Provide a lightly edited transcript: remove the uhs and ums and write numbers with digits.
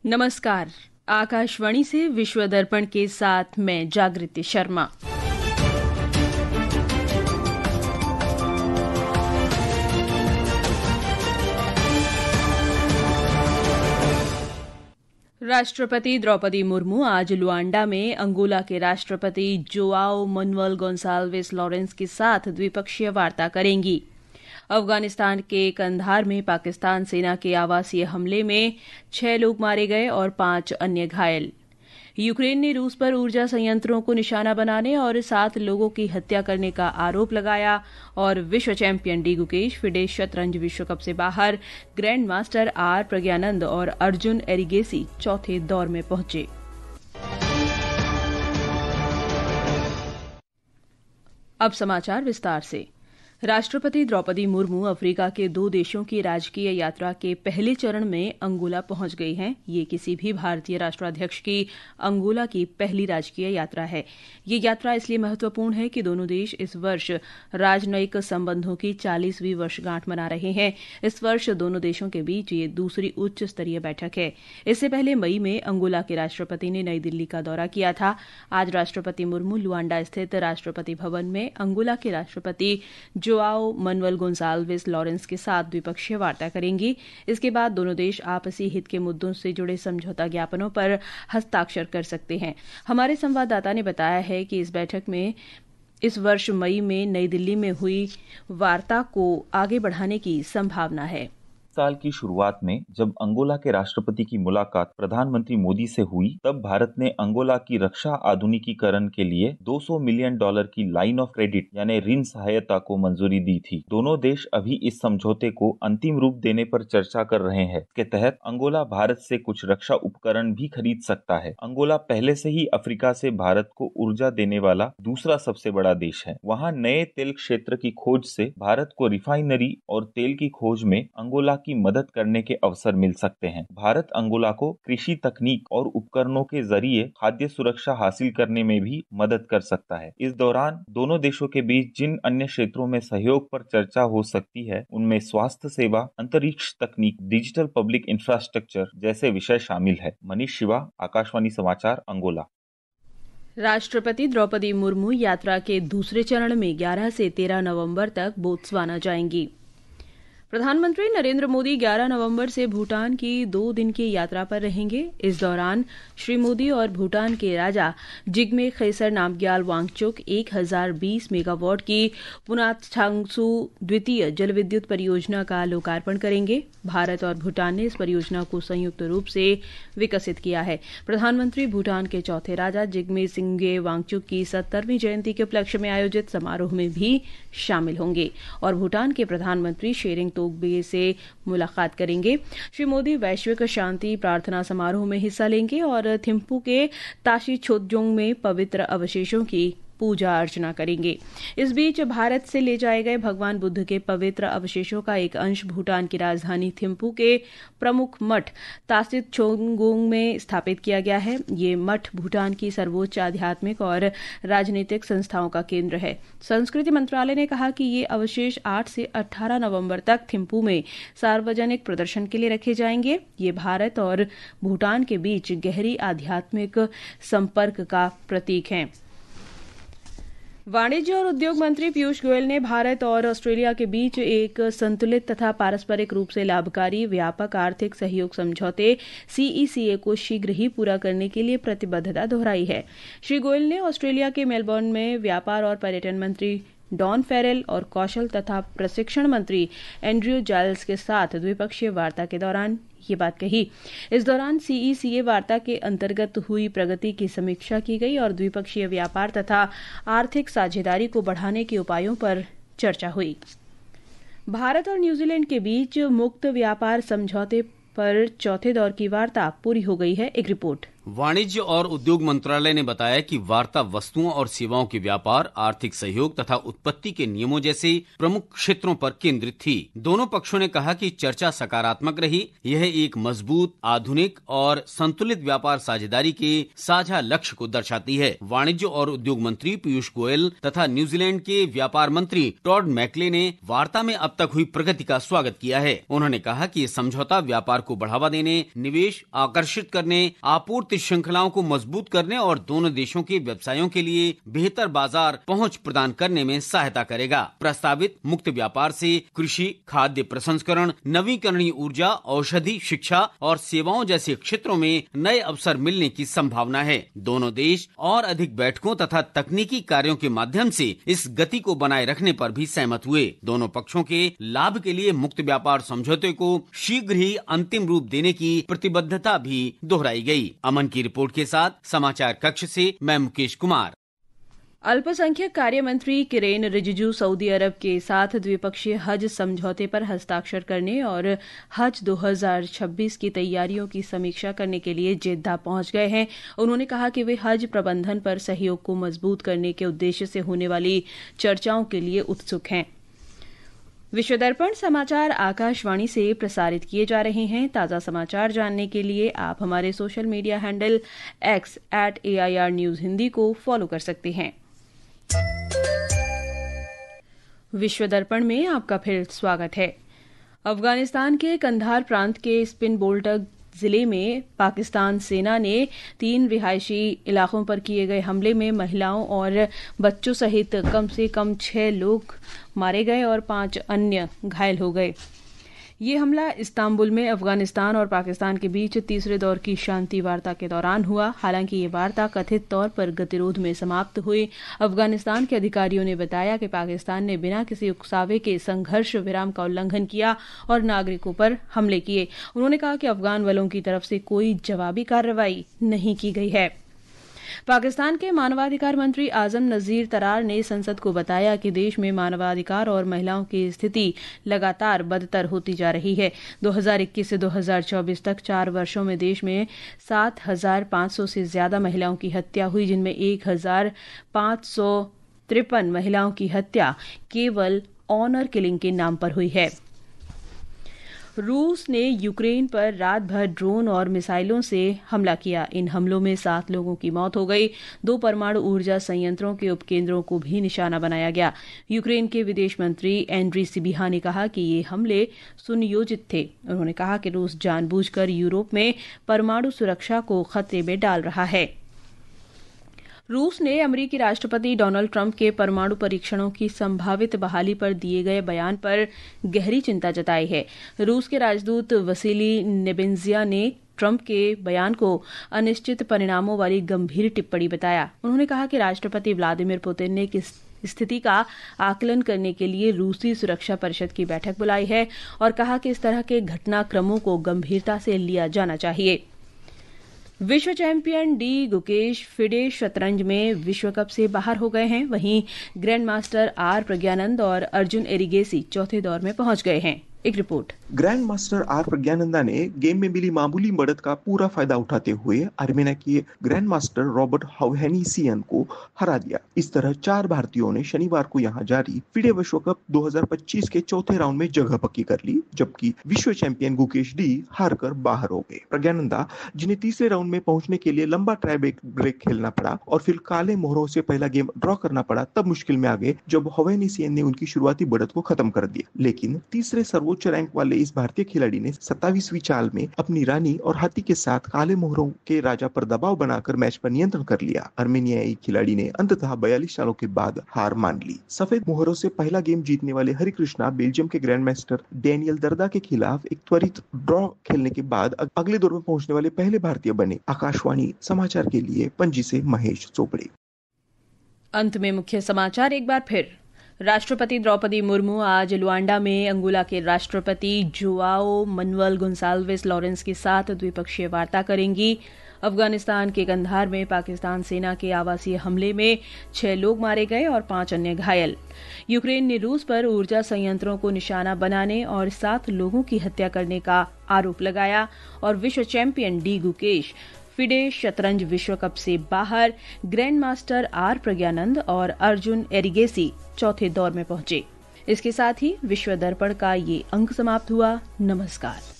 नमस्कार। आकाशवाणी से विश्व दर्पण के साथ मैं जागृति शर्मा। राष्ट्रपति द्रौपदी मुर्मू आज लुआंडा में अंगोला के राष्ट्रपति जोआओ मैनुएल गोंसाल्वेस लॉरेंस के साथ द्विपक्षीय वार्ता करेंगी। अफगानिस्तान के कंधार में पाकिस्तान सेना के आवासीय हमले में 6 लोग मारे गए और 5 अन्य घायल। यूक्रेन ने रूस पर ऊर्जा संयंत्रों को निशाना बनाने और 7 लोगों की हत्या करने का आरोप लगाया। और विश्व चैंपियन डी गुकेश फिडे शतरंज विश्व कप से बाहर। ग्रैंड मास्टर आर प्रज्ञानंद और अर्जुन एरिगेसी चौथे दौर में पहुंचे। अब समाचार विस्तार से। राष्ट्रपति द्रौपदी मुर्मू अफ्रीका के 2 देशों की राजकीय यात्रा के पहले चरण में अंगोला पहुंच गई हैं। ये किसी भी भारतीय राष्ट्राध्यक्ष की अंगोला की पहली राजकीय यात्रा है। ये यात्रा इसलिए महत्वपूर्ण है कि दोनों देश इस वर्ष राजनयिक संबंधों की 40वीं वर्षगांठ मना रहे हैं। इस वर्ष दोनों देशों के बीच ये दूसरी उच्च स्तरीय बैठक है। इससे पहले मई में अंगोला के राष्ट्रपति ने नई दिल्ली का दौरा किया था। आज राष्ट्रपति मुर्मू लुआंडा स्थित राष्ट्रपति भवन में अंगोला के राष्ट्रपति जोआओ मैनुएल गोंसाल्वेस लॉरेंस के साथ द्विपक्षीय वार्ता करेंगी। इसके बाद दोनों देश आपसी हित के मुद्दों से जुड़े समझौता ज्ञापनों पर हस्ताक्षर कर सकते हैं। हमारे संवाददाता ने बताया है कि इस बैठक में इस वर्ष मई में नई दिल्ली में हुई वार्ता को आगे बढ़ाने की संभावना है। साल की शुरुआत में जब अंगोला के राष्ट्रपति की मुलाकात प्रधानमंत्री मोदी से हुई, तब भारत ने अंगोला की रक्षा आधुनिकीकरण के लिए $200 मिलियन की लाइन ऑफ क्रेडिट यानी ऋण सहायता को मंजूरी दी थी। दोनों देश अभी इस समझौते को अंतिम रूप देने पर चर्चा कर रहे हैं। इसके तहत अंगोला भारत से कुछ रक्षा उपकरण भी खरीद सकता है। अंगोला पहले से ही अफ्रीका से भारत को ऊर्जा देने वाला दूसरा सबसे बड़ा देश है। वहाँ नए तेल क्षेत्र की खोज से भारत को रिफाइनरी और तेल की खोज में अंगोला की मदद करने के अवसर मिल सकते हैं। भारत अंगोला को कृषि तकनीक और उपकरणों के जरिए खाद्य सुरक्षा हासिल करने में भी मदद कर सकता है। इस दौरान दोनों देशों के बीच जिन अन्य क्षेत्रों में सहयोग पर चर्चा हो सकती है, उनमें स्वास्थ्य सेवा, अंतरिक्ष तकनीक, डिजिटल पब्लिक इंफ्रास्ट्रक्चर जैसे विषय शामिल है। मनीष शिवा, आकाशवाणी समाचार, अंगोला। राष्ट्रपति द्रौपदी मुर्मू यात्रा के दूसरे चरण में 11 से 13 नवंबर तक बोत्सवाना जाएंगी। प्रधानमंत्री नरेंद्र मोदी 11 नवंबर से भूटान की 2 दिन की यात्रा पर रहेंगे। इस दौरान श्री मोदी और भूटान के राजा जिग्मे खेसर नामग्याल वांगचुक 1020 मेगावाट की पुनातछांगसू द्वितीय जल विद्युत परियोजना का लोकार्पण करेंगे। भारत और भूटान ने इस परियोजना को संयुक्त रूप से विकसित किया है। प्रधानमंत्री भूटान के चौथे राजा जिग्मे सिंगे वांगचुक की 70वीं जयंती के उपलक्ष्य में आयोजित समारोह में भी शामिल होंगे और भूटान के प्रधानमंत्री शेरिंग तोब्गे से मुलाकात करेंगे। श्री मोदी वैश्विक शांति प्रार्थना समारोह में हिस्सा लेंगे और थिम्पू के ताशी छोतजोंग में पवित्र अवशेषों की पूजा अर्चना करेंगे। इस बीच भारत से ले जाए गए भगवान बुद्ध के पवित्र अवशेषों का एक अंश भूटान की राजधानी थिम्पू के प्रमुख मठ तासित छोंगोंग में स्थापित किया गया है। ये मठ भूटान की सर्वोच्च आध्यात्मिक और राजनीतिक संस्थाओं का केंद्र है। संस्कृति मंत्रालय ने कहा कि ये अवशेष 8 से 18 नवंबर तक थिम्पू में सार्वजनिक प्रदर्शन के लिए रखे जाएंगे। ये भारत और भूटान के बीच गहरी आध्यात्मिक संपर्क का प्रतीक है। वाणिज्य और उद्योग मंत्री पीयूष गोयल ने भारत और ऑस्ट्रेलिया के बीच एक संतुलित तथा पारस्परिक रूप से लाभकारी व्यापक आर्थिक सहयोग समझौते CECA को शीघ्र ही पूरा करने के लिए प्रतिबद्धता दोहराई है। श्री गोयल ने ऑस्ट्रेलिया के मेलबर्न में व्यापार और पर्यटन मंत्री डॉन फेरेल और कौशल तथा प्रशिक्षण मंत्री एंड्रयू जाइल्स के साथ द्विपक्षीय वार्ता के दौरान ये बात कही। इस दौरान CECA वार्ता के अंतर्गत हुई प्रगति की समीक्षा की गई और द्विपक्षीय व्यापार तथा आर्थिक साझेदारी को बढ़ाने के उपायों पर चर्चा हुई। भारत और न्यूजीलैंड के बीच मुक्त व्यापार समझौते पर चौथे दौर की वार्ता पूरी हो गई है। एक रिपोर्ट। वाणिज्य और उद्योग मंत्रालय ने बताया कि वार्ता वस्तुओं और सेवाओं के व्यापार, आर्थिक सहयोग तथा उत्पत्ति के नियमों जैसे प्रमुख क्षेत्रों पर केंद्रित थी। दोनों पक्षों ने कहा कि चर्चा सकारात्मक रही। यह एक मजबूत, आधुनिक और संतुलित व्यापार साझेदारी के साझा लक्ष्य को दर्शाती है। वाणिज्य और उद्योग मंत्री पीयूष गोयल तथा न्यूजीलैंड के व्यापार मंत्री टॉड मैकले ने वार्ता में अब तक हुई प्रगति का स्वागत किया है। उन्होंने कहा कि ये समझौता व्यापार को बढ़ावा देने, निवेश आकर्षित करने, आपूर्ति श्रृंखलाओं को मजबूत करने और दोनों देशों के व्यवसायों के लिए बेहतर बाजार पहुंच प्रदान करने में सहायता करेगा। प्रस्तावित मुक्त व्यापार से कृषि, खाद्य प्रसंस्करण, नवीकरणीय ऊर्जा, औषधि, शिक्षा और सेवाओं जैसे क्षेत्रों में नए अवसर मिलने की संभावना है। दोनों देश और अधिक बैठकों तथा तकनीकी कार्यों के माध्यम से इस गति को बनाए रखने पर भी सहमत हुए। दोनों पक्षों के लाभ के लिए मुक्त व्यापार समझौते को शीघ्र ही अंतिम रूप देने की प्रतिबद्धता भी दोहराई गई। अमन की रिपोर्ट के साथ समाचार कक्ष से मैं मुकेश कुमार। अल्पसंख्यक कार्य मंत्री किरेन रिजिजू सऊदी अरब के साथ द्विपक्षीय हज समझौते पर हस्ताक्षर करने और हज 2026 की तैयारियों की समीक्षा करने के लिए जेद्दा पहुंच गए हैं। उन्होंने कहा कि वे हज प्रबंधन पर सहयोग को मजबूत करने के उद्देश्य से होने वाली चर्चाओं के लिए उत्सुक हैं। विश्व दर्पण समाचार आकाशवाणी से प्रसारित किए जा रहे हैं। ताज़ा समाचार जानने के लिए आप हमारे social media handle X @AIR News Hindi को फॉलो कर सकते हैं। विश्व दर्पण में आपका फिर स्वागत है। अफगानिस्तान के कंधार प्रांत के स्पिन बोल्टक जिले में पाकिस्तान सेना ने 3 रिहायशी इलाकों पर किए गए हमले में महिलाओं और बच्चों सहित कम से कम 6 लोग मारे गए और 5 अन्य घायल हो गए। ये हमला इस्तांबुल में अफगानिस्तान और पाकिस्तान के बीच तीसरे दौर की शांति वार्ता के दौरान हुआ। हालांकि ये वार्ता कथित तौर पर गतिरोध में समाप्त हुई। अफगानिस्तान के अधिकारियों ने बताया कि पाकिस्तान ने बिना किसी उकसावे के संघर्ष विराम का उल्लंघन किया और नागरिकों पर हमले किए। उन्होंने कहा कि अफगान बलों की तरफ से कोई जवाबी कार्रवाई नहीं की गई है। पाकिस्तान के मानवाधिकार मंत्री आजम नजीर तरार ने संसद को बताया कि देश में मानवाधिकार और महिलाओं की स्थिति लगातार बदतर होती जा रही है। 2021 से 2024 तक 4 वर्षों में देश में 7,500 से ज्यादा महिलाओं की हत्या हुई, जिनमें 1,553 महिलाओं की हत्या केवल ऑनर किलिंग के नाम पर हुई है। रूस ने यूक्रेन पर रात भर ड्रोन और मिसाइलों से हमला किया। इन हमलों में 7 लोगों की मौत हो गई। 2 परमाणु ऊर्जा संयंत्रों के उपकेंद्रों को भी निशाना बनाया गया। यूक्रेन के विदेश मंत्री एंड्री सिबिहा ने कहा कि ये हमले सुनियोजित थे। उन्होंने कहा कि रूस जानबूझकर यूरोप में परमाणु सुरक्षा को खतरे में डाल रहा है। रूस ने अमेरिकी राष्ट्रपति डोनाल्ड ट्रंप के परमाणु परीक्षणों की संभावित बहाली पर दिए गए बयान पर गहरी चिंता जताई है। रूस के राजदूत वसीली नेबेंजिया ने ट्रंप के बयान को अनिश्चित परिणामों वाली गंभीर टिप्पणी बताया। उन्होंने कहा कि राष्ट्रपति व्लादिमीर पुतिन ने स्थिति का आकलन करने के लिए रूसी सुरक्षा परिषद की बैठक बुलाई है और कहा कि इस तरह के घटनाक्रमों को गंभीरता से लिया जाना चाहिए। विश्व चैंपियन डी गुकेश फिडे शतरंज में विश्व कप से बाहर हो गए हैं। वहीं ग्रैंड मास्टर आर प्रज्ञानंद और अर्जुन एरिगेसी चौथे दौर में पहुंच गए हैं। एक report. Grand master R Praggnanandhaa ने गेम में मिली मामूली बढ़त का पूरा फायदा उठाते हुए आर्मेनिया के ग्रैंड मास्टर रॉबर्ट हाउहेनिसियन को हरा दिया। इस तरह 4 भारतीयों ने शनिवार को यहां जारी फिडे विश्व कप 2025 के चौथे राउंड में जगह पक्की कर ली, जबकि विश्व चैंपियन गुकेश डी हारकर बाहर हो गए। प्रज्ञानंदा, जिन्हें तीसरे राउंड में पहुंचने के लिए लंबा ट्राई ब्रेक खेलना पड़ा और फिर काले मोहरों से पहला गेम ड्रॉ करना पड़ा, तब मुश्किल में आ गए जब हाउहेनिसियन ने उनकी शुरुआती बढ़त को खत्म कर दिया। लेकिन तीसरे सर्वोच्च रैंक वाले इस भारतीय खिलाड़ी ने 27वीं चाल में अपनी रानी और हाथी के साथ काले मोहरों के राजा पर दबाव बनाकर मैच पर नियंत्रण कर लिया। आर्मेनियाई खिलाड़ी ने अंततः 42 सालों के बाद हार मान ली। सफेद मोहरों से पहला गेम जीतने वाले हरिकृष्णा बेल्जियम के ग्रैंड मास्टर डेनियल दर्दा के खिलाफ एक त्वरित ड्रॉ खेलने के बाद अगले दौर में पहुंचने वाले पहले भारतीय बने। आकाशवाणी समाचार के लिए पणजी से महेश चोपड़े। अंत में मुख्य समाचार एक बार फिर। राष्ट्रपति द्रौपदी मुर्मू आज लुआंडा में अंगोला के राष्ट्रपति जोआओ मनवेल गोंसाल्वेस लॉरेंस के साथ द्विपक्षीय वार्ता करेंगी। अफगानिस्तान के कंधार में पाकिस्तान सेना के आवासीय हमले में 6 लोग मारे गए और 5 अन्य घायल। यूक्रेन ने रूस पर ऊर्जा संयंत्रों को निशाना बनाने और 7 लोगों की हत्या करने का आरोप लगाया। और विश्व चैंपियन डी गुकेश फिडे शतरंज विश्व कप से बाहर ग्रैंड मास्टर आर प्रज्ञानंद और अर्जुन एरिगेसी चौथे दौर में पहुंचे। इसके साथ ही विश्व दर्पण का ये अंक समाप्त हुआ। नमस्कार।